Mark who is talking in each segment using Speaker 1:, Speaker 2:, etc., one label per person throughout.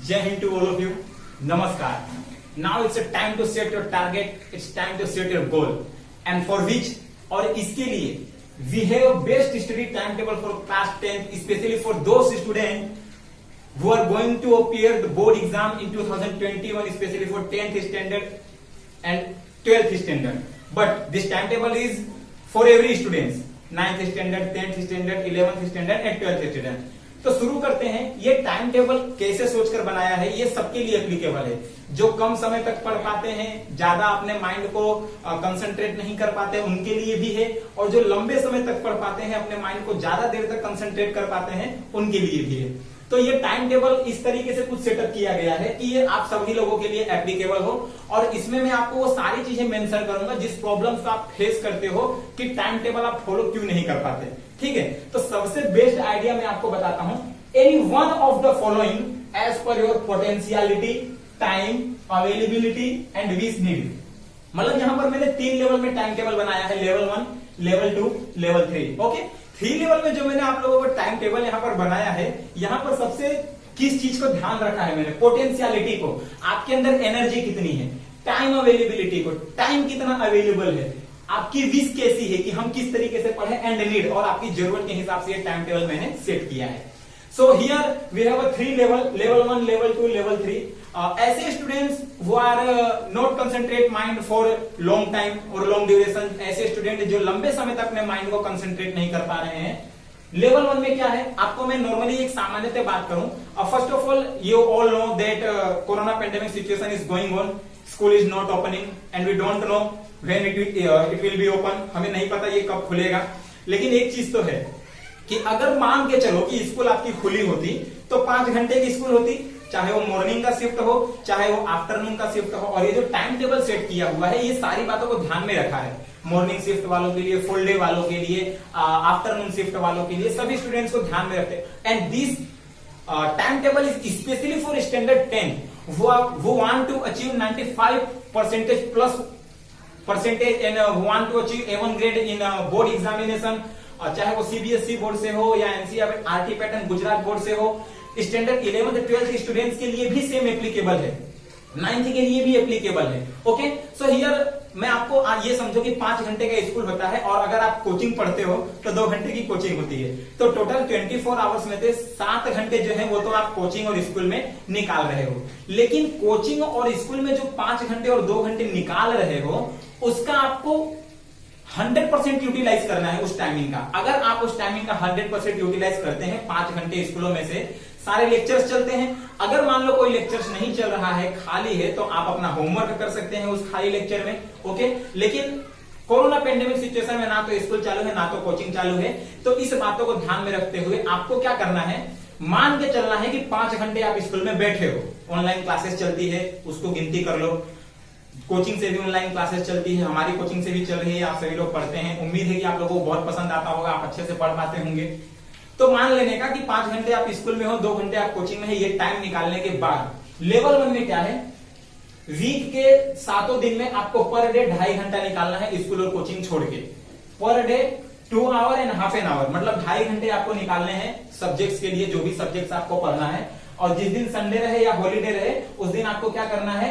Speaker 1: Jai Hind to all of you. Namaskar. Now it's a time to set your target. It's time to set your goal. And for which और इसके लिए we have a best study timetable for class 10th, especially for those students who are going to appear the board exam in 2021, especially for 10th standard and 12th standard. But this timetable is for every students, 9th standard, 10th standard, 11th standard and 12th standard. तो शुरू करते हैं। ये time table कैसे सोचकर बनाया है, ये सबके लिए एप्लीकेबल है। जो कम समय तक पढ़ पाते हैं, ज्यादा अपने माइंड को कंसंट्रेट नहीं कर पाते, उनके लिए भी है। और जो लंबे समय तक पढ़ पाते हैं, अपने माइंड को ज्यादा देर तक कंसंट्रेट कर पाते हैं, उनके लिए भी है। तो ये टाइम टेबल इस तरीके से कुछ सेटअप किया गया है कि ये आप सभी लोगों के लिए एप्लीकेबल हो। और इसमें मैं आपको वो सारी चीजें मेंशन करूंगा जिस प्रॉब्लम्स आप फेस करते हो कि टाइम टेबल आप फॉलो क्यों नहीं कर पाते। ठीक है, तो सबसे बेस्ट आइडिया मैं आपको बताता हूं। Any one of the following as per your potentiality, time, availability and wish need. मतलब यहां पर मैंने 3 लेवल में टाइम टेबल बनाया है, level 1, level 2, level 3। Okay, 3 level में जो मैंने आप लोगों को टाइम टेबल यहां पर बनाया है, यहां पर सबसे किस चीज को ध्यान रखा है मैंने, पोटेंशियलिटी को, आपके अंदर एनर्जी कितनी है, टाइम अवेलेबिलिटी को, टाइम कितना अवेलेबल है, आपकी विश कैसी है कि हम किस तरीके से पढ़े, एंड नीड, और आपकी जरूरत के हिसाब से ये टाइम टेबल मैंने सेट किया है। So here we have a 3 level, level 1, level 2, level 3। ऐसे स्टूडेंट्स वो are not concentrate mind for long time और लॉन्ग ड्यूरेशन, ऐसे स्टूडेंट जो लंबे समय तक अपने माइंड को कंसंट्रेट नहीं कर पा रहे हैं। लेवल 1 में क्या है, आपको मैं नॉर्मली एक सामान्यतः बात करूं। First of all you all know that corona pandemic situation is going on, school is not opening and we don't know when it will be open. हमें नहीं पता ये कब खुलेगा, लेकिन एक चीज तो है कि अगर मान के चलो कि स्कूल आपकी खुली होती तो 5 घंटे की स्कूल होती, चाहे वो मॉर्निंग का शिफ्ट हो, चाहे वो आफ्टरनून का शिफ्ट हो। और ये जो टाइम टेबल सेट किया हुआ है, ये सारी बातों को ध्यान में रखा है। मॉर्निंग शिफ्ट वालों के लिए, फुल डे वालों के लिए, आफ्टरनून शिफ्ट वालों के लिए, सभी स्टूडेंट्स को ध्यान में रखते हैं। And this time table is specially for standard 10 who want to achieve 95% plus percentage and want to achieve A1 grade in board examination, चाहे वो सीबीएसई बोर्ड से हो या एनसीईआरटी पैटर्न गुजरात बोर्ड से हो। स्टैंडर्ड 11th 12th स्टूडेंट्स के लिए भी सेम एप्लीकेबल है, 9th के लिए भी एप्लीकेबल है। ओके, सो हियर मैं आपको ये समझो कि 5 घंटे का स्कूल होता है, और अगर आप कोचिंग पढ़ते हो तो 2 घंटे की कोचिंग होती है। तो टोटल 24 आवर्स में से 7 घंटे जो है वो तो आप कोचिंग और स्कूल में निकाल रहे हो। लेकिन कोचिंग और स्कूल में जो 5 घंटे और 2 घंटे निकाल रहे हो, उसका आपको 100% यूटिलाइज करना है उस टाइमिंग का। अगर आप उस टाइमिंग का 100% यूटिलाइज करते हैं, 5 घंटे स्कूलों में से सारे लेक्चर्स चलते हैं। अगर मान लो कोई लेक्चर्स नहीं चल रहा है, खाली है, तो आप अपना होमवर्क कर सकते हैं उस खाली लेक्चर में। ओके, लेकिन कोरोना पेंडेमिक सिचुएशन में ना तो स्कूल चालू है ना तो कोचिंग चालू है। तो इस बातों को ध्यान में रखते हुए आपको क्या करना है, मान के चलना है कि 5 घंटे आप स्कूल में बैठे हो, ऑनलाइन क्लासेस चलती है, उसको गिनती कर लो। कोचिंग से भी ऑनलाइन क्लासेस चलती है, हमारी कोचिंग से भी चल रही है, आप सभी लोग पढ़ते हैं। उम्मीद है कि आप लोगों को बहुत पसंद आता होगा, आप अच्छे से पढ़ पाते होंगे। तो मान लेने का कि 5 घंटे आप स्कूल में हो, 2 घंटे आप कोचिंग में है। ये टाइम निकालने के बाद लेवल 1 में क्या है, वीक के 7 दिन में आपको पर डे 2.5 घंटा निकालना है स्कूल और कोचिंग छोड़ के। Per day 2 our and half an hour, मतलब 2.5 घंटे आपको निकालने हैं सब्जेक्ट्स के लिए, जो भी सब्जेक्ट्स आपको पढ़ना है। और जिस दिन संडे रहे या हॉलीडे रहे, उस दिन आपको क्या करना है,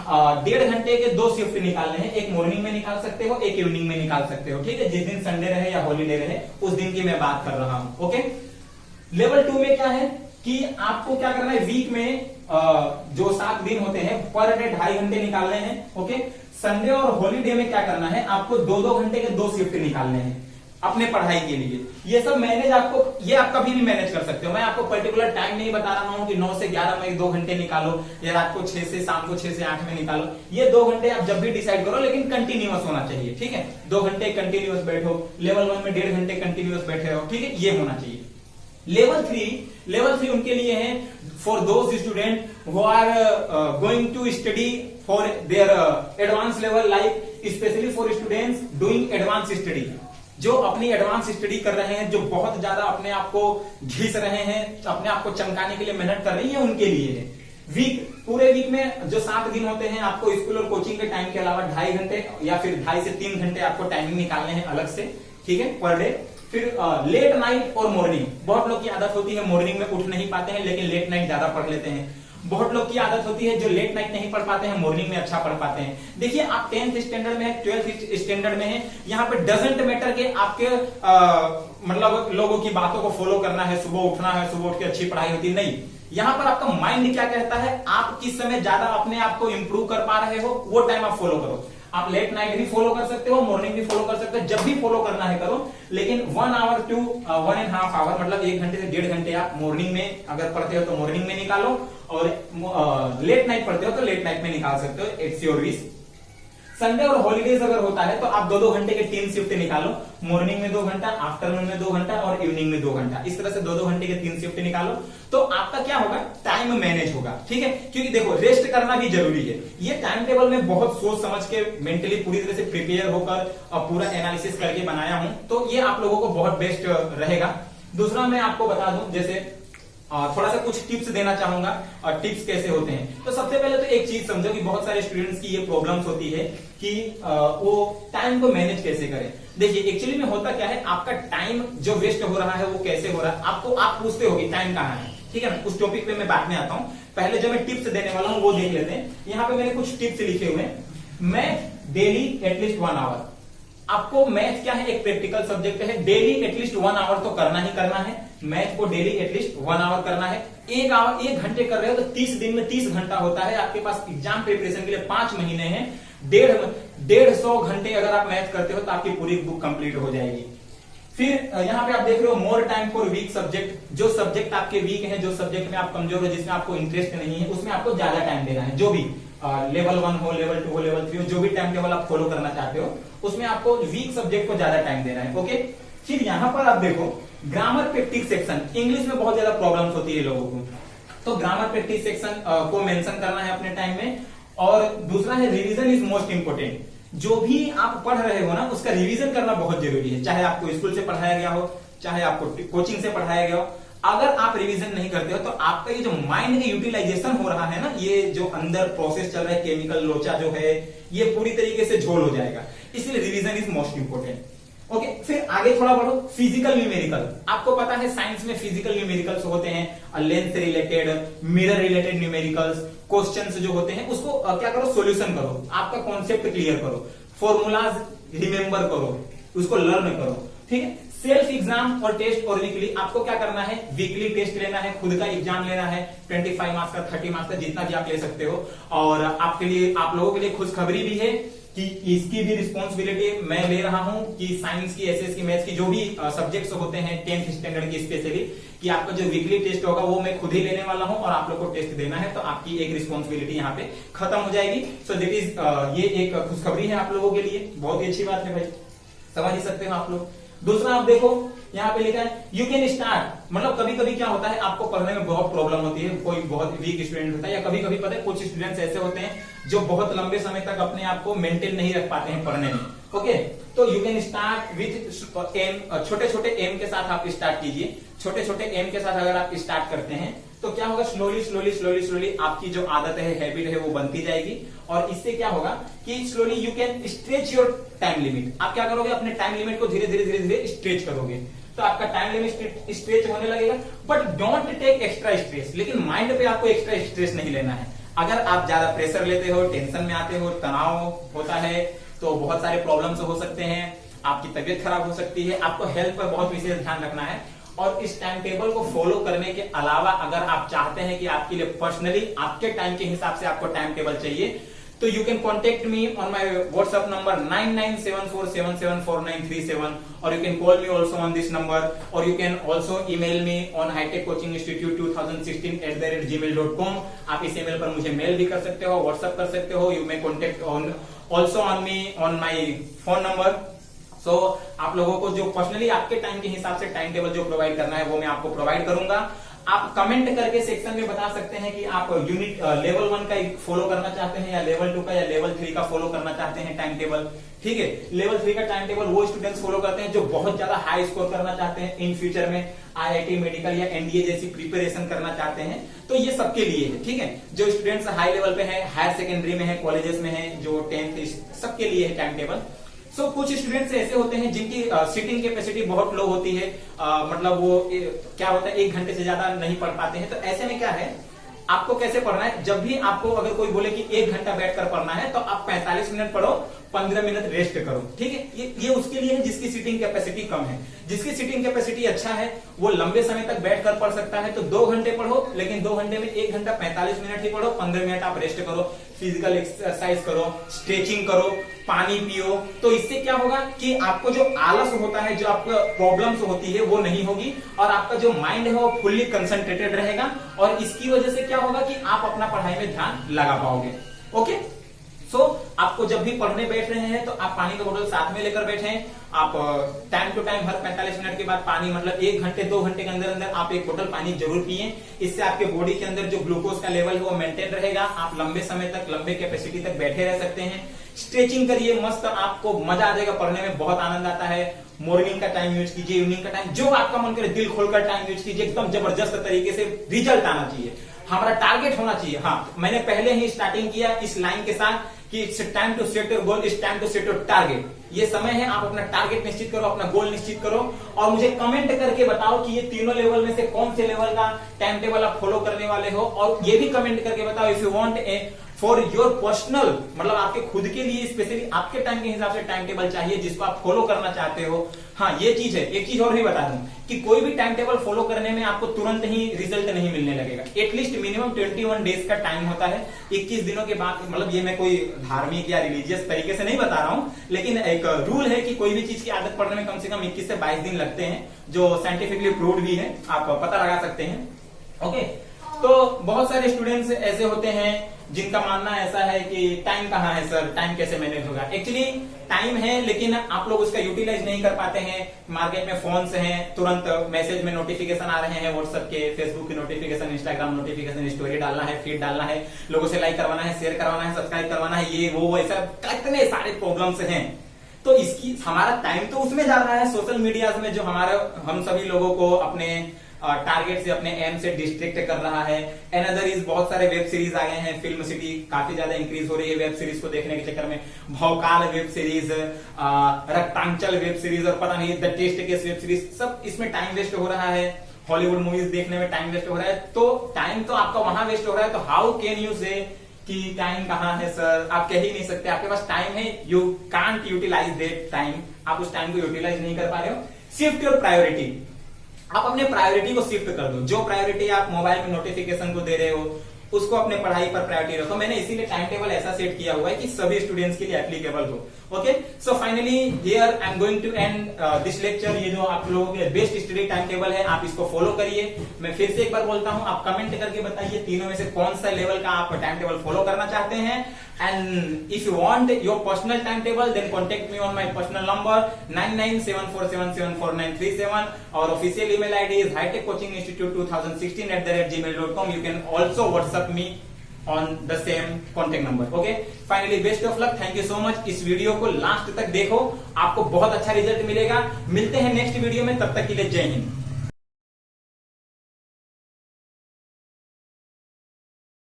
Speaker 1: 1.5 घंटे के 2 शिफ्ट निकालने हैं। एक मॉर्निंग में निकाल सकते हो, एक इवनिंग में निकाल सकते हो। ठीक है, जिस दिन संडे रहे या हॉलीडे रहे, उस दिन की मैं बात कर रहा हूं। ओके, लेवल 2 में क्या है कि आपको क्या करना है, वीक में जो 7 दिन होते हैं, पर डे 2.5 घंटे निकालने हैं। ओके, संडे और हॉलीडे में क्या करना है, आपको 2-2 घंटे के 2 शिफ्ट निकालने हैं अपने पढ़ाई के लिए। ये सब मैनेज आपको, ये आप कभी भी मैनेज कर सकते हो। मैं आपको पर्टिकुलर टाइम नहीं बता रहा हूं कि 9 से 11 में 2 घंटे निकालो, या रात को 6 से शाम को 6 से 8 में निकालो। ये 2 घंटे आप जब भी डिसाइड करो, लेकिन कंटिन्यूअस होना चाहिए। ठीक है, 2 घंटे कंटिन्यूअस बैठो। लेवल 1 में 1.5 घंटे कंटिन्यूअस बैठे रहो। ठीक है, ये होना चाहिए। लेवल 3 उनके लिए है for those student who are going to study for their advance level, like specially for students doing advance study, जो अपनी एडवांस स्टडी कर रहे हैं, जो बहुत ज्यादा अपने आप को घिस रहे हैं, अपने आप को चमकाने के लिए मेहनत कर रही है, उनके लिए है। वीक, पूरे वीक में जो 7 दिन होते हैं, आपको स्कूल और कोचिंग के टाइम के अलावा 2.5 घंटे या फिर 2.5 से 3 घंटे आपको टाइमिंग निकालने हैं अलग से। ठीक है, पर डे। फिर लेट नाइट और मॉर्निंग, बहुत लोग की आदत होती है मॉर्निंग में उठ नहीं पाते हैं, लेकिन लेट नाइट ज्यादा पढ़ लेते हैं। बहुत लोग की आदत होती है जो लेट नाइट नहीं पढ़ पाते हैं, मॉर्निंग में अच्छा पढ़ पाते हैं। देखिए आप 10th स्टैंडर्ड में है, 12th स्टैंडर्ड में है, यहाँ पे डजंट मैटर के आपके मतलब लोगों की बातों को फॉलो करना है, सुबह उठना है, सुबह उठ के अच्छी पढ़ाई होती नहीं। यहाँ पर आपका माइंड क्या कहता है, आप किस समय ज्यादा अपने आप को इंप्रूव कर पा रहे हो वो टाइम आप फॉलो करो। आप लेट नाइट भी फॉलो कर सकते हो, मॉर्निंग भी फॉलो कर सकते हो, जब भी फॉलो करना है करो, लेकिन 1 आवर टू 1.5 आवर मतलब 1 घंटे से 1.5 घंटे आप मॉर्निंग में अगर पढ़ते हो तो मॉर्निंग में निकालो, और लेट नाइट पढ़ते हो तो लेट नाइट में निकाल सकते हो, इट्स योर विश। संडे और हॉलीडेज अगर होता है तो आप 2-2 घंटे के 3 शिफ्ट निकालो, मॉर्निंग में 2 घंटा, आफ्टरनून में 2 घंटा और इवनिंग में 2 घंटा, इस तरह से 2-2 घंटे के 3 शिफ्ट निकालो, तो आपका क्या होगा, टाइम मैनेज होगा। ठीक है, क्योंकि देखो रेस्ट करना भी जरूरी है। ये टाइम टेबल में बहुत सोच समझ के मेंटली पूरी तरह से प्रिपेयर होकर पूरा एनालिसिस करके बनाया हूं, तो ये आप लोगों को बहुत बेस्ट रहेगा। दूसरा मैं आपको बता दूं, जैसे थोड़ा सा कुछ टिप्स देना चाहूंगा, और टिप्स कैसे होते हैं। तो सबसे पहले तो एक चीज समझो कि बहुत सारे स्टूडेंट्स की ये प्रॉब्लम्स होती है कि वो टाइम को मैनेज कैसे करें। देखिए एक्चुअली में होता क्या है, आपका टाइम जो वेस्ट हो रहा है वो कैसे हो रहा है, आपको आप पूछते होगे टाइम कहाँ है, ठीक है ना। उस टॉपिक पे मैं बाद में आता हूँ, पहले जो मैं टिप्स देने वाला हूँ वो देख लेते हैं। यहाँ पे मैंने कुछ टिप्स लिखे हुए हैं। मैथ डेली एटलीस्ट 1 आवर, आपको मैथ क्या है, एक प्रैक्टिकल सब्जेक्ट है, डेली एटलीस्ट 1 आवर तो करना ही करना है। मैथ को डेली एटलीस्ट 1 आवर करना है। 1 घंटे कर रहे हो तो 30 दिन में 30 घंटा होता है। आपके पास एग्जाम प्रिपरेशन के लिए 5 महीने हैं, 150 घंटे अगर आप मैथ करते हो तो आपकी पूरी बुक कंप्लीट हो जाएगी। फिर यहाँ पे आप देख रहे हो more time for weak subject, जो सब्जेक्ट आपके वीक है, जो सब्जेक्ट में आप कमजोर हो, जिसमें आपको इंटरेस्ट नहीं है, उसमें आपको ज्यादा टाइम देना है। जो भी लेवल 1 हो, लेवल 2 हो, लेवल 3 हो, जो भी टाइम टेबल आप फॉलो करना चाहते हो उसमें आपको वीक सब्जेक्ट को ज्यादा टाइम देना है। ओके, फिर यहाँ पर आप देखो ग्रामर प्रैक्टिस सेक्शन, इंग्लिश में बहुत ज्यादा प्रॉब्लम्स होती है लोगों को, तो ग्रामर प्रैक्टिस सेक्शन को मेंशन करना है अपने टाइम में। और दूसरा है रिवीजन इज मोस्ट इंपोर्टेंट, जो भी आप पढ़ रहे हो ना उसका रिवीजन करना बहुत जरूरी है, चाहे आपको स्कूल से पढ़ाया गया हो, चाहे आपको कोचिंग से पढ़ाया गया हो। अगर आप रिवीजन नहीं करते हो तो आपका ये जो माइंड का यूटिलाइजेशन हो रहा है ना, ये जो अंदर प्रोसेस चल रहा है, केमिकल लोचा जो है, ये पूरी तरीके से झोल हो जाएगा। इसलिए revision is most important. Okay, फिर आगे थोड़ा बढ़ो, फिजिकल न्यूमेरिकल। आपको पता है साइंस में फिजिकल न्यूमेरिकल्स होते हैं, लेंथ से related, mirror related numericals, questions जो होते हैं उसको क्या करो, सॉल्यूशन करो, आपका कॉन्सेप्ट क्लियर करो, फॉर्मूलाज रिमेंबर करो, उसको लर्न करो। ठीक है, सेल्फ एग्जाम और टेस्ट और वीकली, आपको क्या करना है, वीकली टेस्ट लेना है, खुद का एग्जाम लेना है, 25 मार्क्स का, 30 मार्क्स का, जितना भी आप ले सकते हो। और आपके लिए, आप लोगों के लिए खुशखबरी भी है कि इसकी भी रिस्पॉन्सिबिलिटी मैं ले रहा हूं कि साइंस की, एसएस की, मैथ्स की, जो भी सब्जेक्ट्स होते हैं 10th स्टैंडर्ड की स्पेशली, कि आपका जो वीकली टेस्ट होगा वो मैं खुद ही लेने वाला हूं और आप लोग को टेस्ट देना है, तो आपकी एक रिस्पॉन्सिबिलिटी यहाँ पे खत्म हो जाएगी। सो दिट इज, ये एक खुशखबरी है आप लोगों के लिए, बहुत ही अच्छी बात है भाई, समझ ही सकते हो आप लोग। दूसरा आप देखो यहाँ पे लिखा है यू कैन स्टार्ट, मतलब कभी कभी क्या होता है आपको पढ़ने में बहुत प्रॉब्लम होती है, कोई बहुत वीक स्टूडेंट होता है, या कभी कभी पता है कुछ स्टूडेंट्स ऐसे होते हैं जो बहुत लंबे समय तक अपने आप को मेंटेन नहीं रख पाते हैं पढ़ने में। ओके, तो you can start with aim, छोटे छोटे एम के साथ आप स्टार्ट कीजिए। छोटे छोटे एम के साथ अगर आप स्टार्ट करते हैं तो क्या होगा, स्लोली स्लोली स्लोली स्लोली आपकी जो आदत है, हैबिट है, वो बनती जाएगी। और इससे क्या होगा कि slowly you can stretch your time limit. आप क्या करोगे, अपने टाइम लिमिट को धीरे धीरे धीरे धीरे स्ट्रेच करोगे, तो आपका टाइम लिमिट स्ट्रेच होने लगेगा। But don't take extra stress, लेकिन माइंड पे आपको एक्स्ट्रा स्ट्रेस नहीं लेना है। अगर आप ज्यादा प्रेशर लेते हो, टेंशन में आते हो, तनाव होता है, तो बहुत सारे प्रॉब्लम्स हो सकते हैं, आपकी तबीयत खराब हो सकती है। आपको हेल्थ पर बहुत विशेष ध्यान रखना है। और इस टाइम टेबल को फॉलो करने के अलावा अगर आप चाहते हैं कि आपके लिए पर्सनली आपके टाइम के हिसाब से आपको टाइम टेबल चाहिए, तो you can contact me on my WhatsApp number 9974774937, और you can call me also on this number, और you can also email me on Hitech coaching institute 2016@gmail.com। आप इस ईमेल पर मुझे मेल भी कर सकते हो, व्हाट्सएप कर सकते हो। You may contact on also on me on my phone number. So आप लोगों को जो पर्सनली आपके टाइम के हिसाब से टाइम टेबल जो प्रोवाइड करना है वो मैं आपको प्रोवाइड करूंगा। आप कमेंट करके सेक्शन में बता सकते हैं कि आप यूनिट लेवल 1 का फॉलो करना चाहते हैं, या लेवल 2 का, या लेवल 3 का फॉलो करना चाहते हैं टाइम टेबल। ठीक है, लेवल 3 का टाइम टेबल वो स्टूडेंट्स फॉलो करते हैं जो बहुत ज्यादा हाई स्कोर करना चाहते हैं, इन फ्यूचर में IIT मेडिकल या एनडीए जैसी प्रिपरेशन करना चाहते हैं, तो ये सबके लिए है। ठीक है, जो स्टूडेंट्स हाई लेवल पे है, हायर सेकेंडरी में है, कॉलेजेस में है, जो 10th, सबके लिए है टाइम टेबल। सो कुछ स्टूडेंट्स ऐसे होते हैं जिनकी सीटिंग कैपेसिटी बहुत लो होती है, मतलब वो क्या होता है 1 घंटे से ज्यादा नहीं पढ़ पाते हैं। तो ऐसे में क्या है, आपको कैसे पढ़ना है, जब भी आपको अगर कोई बोले कि 1 घंटा बैठकर पढ़ना है तो आप 45 मिनट पढ़ो, 15 मिनट रेस्ट करो, ठीक है। ये उसके लिए है जिसकी सीटिंग कैपेसिटी कम है। जिसकी सीटिंग कैपेसिटी अच्छा है वो लंबे समय तक बैठकर पढ़ सकता है, तो 2 घंटे पढ़ो, लेकिन 2 घंटे में 1 घंटा 45 मिनट ही पढ़ो, 15 मिनट आप रेस्ट करो, फिजिकल एक्सरसाइज करो, स्ट्रेचिंग करो, पानी पियो। तो इससे क्या होगा कि आपको जो आलस होता है, जो आपको प्रॉब्लम्स होती है वो नहीं होगी, और आपका जो माइंड है वो फुल्ली कंसंट्रेटेड रहेगा, और इसकी वजह से क्या होगा कि आप अपना पढ़ाई में ध्यान लगा पाओगे। ओके, सो आपको जब भी पढ़ने बैठ रहे हैं तो आप पानी का बोतल साथ में लेकर बैठें। आप टाइम टू टाइम हर 45 मिनट के बाद पानी, मतलब 1 घंटे 2 घंटे के अंदर अंदर आप 1 बोतल पानी जरूर पिए। इससे आपके बॉडी के अंदर जो ग्लूकोज का लेवल है वो मेंटेन रहेगा, आप लंबे समय तक, लंबे कैपेसिटी तक बैठे रह सकते हैं। स्ट्रेचिंग करिए, मस्त, आपको मजा आ जाएगा, पढ़ने में बहुत आनंद आता है। मॉर्निंग का टाइम यूज कीजिए, इवनिंग का टाइम, जो आपका मन करे दिल खोलकर टाइम यूज कीजिए, एकदम जबरदस्त तरीके से रिजल्ट आना चाहिए, हमारा टारगेट होना चाहिए। हाँ, मैंने पहले ही स्टार्टिंग किया इस लाइन के साथ कि it's time to set your goal, it's time to set your target. ये समय है, आप अपना टारगेट निश्चित करो, अपना गोल निश्चित करो, और मुझे कमेंट करके बताओ कि ये तीनों लेवल में से कौन से लेवल का टाइम टेबल आप फॉलो करने वाले हो। और ये भी कमेंट करके बताओ if you want A for your personal, मतलब आपके खुद के लिए स्पेशली आपके टाइम के हिसाब से टाइम टेबल चाहिए जिसको आप फॉलो करना चाहते हो। हाँ, ये चीज है। एक चीज और भी बता दूं कि कोई भी टाइम टेबल फॉलो करने में आपको तुरंत ही रिजल्ट नहीं मिलने लगेगा। एटलीस्ट मिनिमम 21 डेज का टाइम होता है, 21 दिनों के बाद। मतलब ये मैं कोई धार्मिक या रिलीजियस तरीके से नहीं बता रहा हूं, लेकिन एक रूल है कि कोई भी चीज की आदत पड़ने में कम से कम 21 से 22 दिन लगते हैं, जो साइंटिफिकली प्रूव्ड भी है, आप पता लगा सकते हैं। ओके, तो बहुत सारे स्टूडेंट्स ऐसे होते हैं जिनका मानना ऐसा है कि टाइम कहाँ है सर, टाइम कैसे मैनेज होगा। एक्चुअली टाइम है, लेकिन आप लोग उसका यूटिलाइज नहीं कर पाते हैं। मार्केट में फोन्स हैं, तुरंत मैसेज में नोटिफिकेशन आ रहे हैं, व्हाट्सएप के, फेसबुक के नोटिफिकेशन, इंस्टाग्राम नोटिफिकेशन, स्टोरी डालना है, फीड डालना है, लोगों से लाइक करवाना है, शेयर करवाना है, सब्सक्राइब करवाना है, ये वो ऐसा कितने सारे प्रॉब्लम्स हैं। तो इसकी हमारा टाइम तो उसमें जा रहा है, सोशल मीडिया में, जो हम सभी लोगों को अपने टारगेट से, अपने एम से डिस्ट्रैक्ट कर रहा है। अनदर इज बहुत सारे वेब सीरीज आ गए हैं, फिल्म सिटी काफी ज्यादा इंक्रीज हो रही है वेब सीरीज को देखने के चक्कर में। Bhaukaal web series, Raktanchal web series, और पता नहीं the test case web series, सब इसमें टाइम वेस्ट हो रहा है। हॉलीवुड मूवीज देखने में टाइम वेस्ट हो रहा है। तो टाइम तो आपका वहां वेस्ट हो रहा है, तो हाउ कैन यू से कि टाइम कहाँ है सर, आप कह ही नहीं सकते। आपके पास टाइम है, you can't utilise that time, आप उस टाइम को यूटिलाइज नहीं कर पा रहे हो। शिफ्ट योर प्रायोरिटी, आप अपने प्रायोरिटी को शिफ्ट कर दो। जो प्रायोरिटी आप मोबाइल में नोटिफिकेशन को दे रहे हो, उसको अपने पढ़ाई पर प्रायोरिटी रखो। मैंने इसीलिए टाइम टेबल ऐसा सेट किया हुआ है कि सभी स्टूडेंट्स के लिए एप्लीकेबल हो। Okay, so finally here I am going to end this lecture. ये जो आप लोगों के बेस्ट स्टडी टाइम टेबल है, आप इसको फॉलो करिए। मैं फिर से एक बार बोलता हूं, आप कमेंट करके बताइए तीनों में से कौन सा लेवल का आप टाइम टेबल फॉलो करना चाहते हैं। And if you want your personal time table, then contact me on my personal number 9974774937, और ऑफिशियल ईमेल आईडी इज hitechcoachinginstitute2016@gmail.com. You can also WhatsApp me on the same contact number. Okay, finally best of luck, thank you so much। इस video को last तक देखो, आपको बहुत अच्छा result मिलेगा। मिलते हैं नेक्स्ट वीडियो में, तब तक के लिए जय हिंद।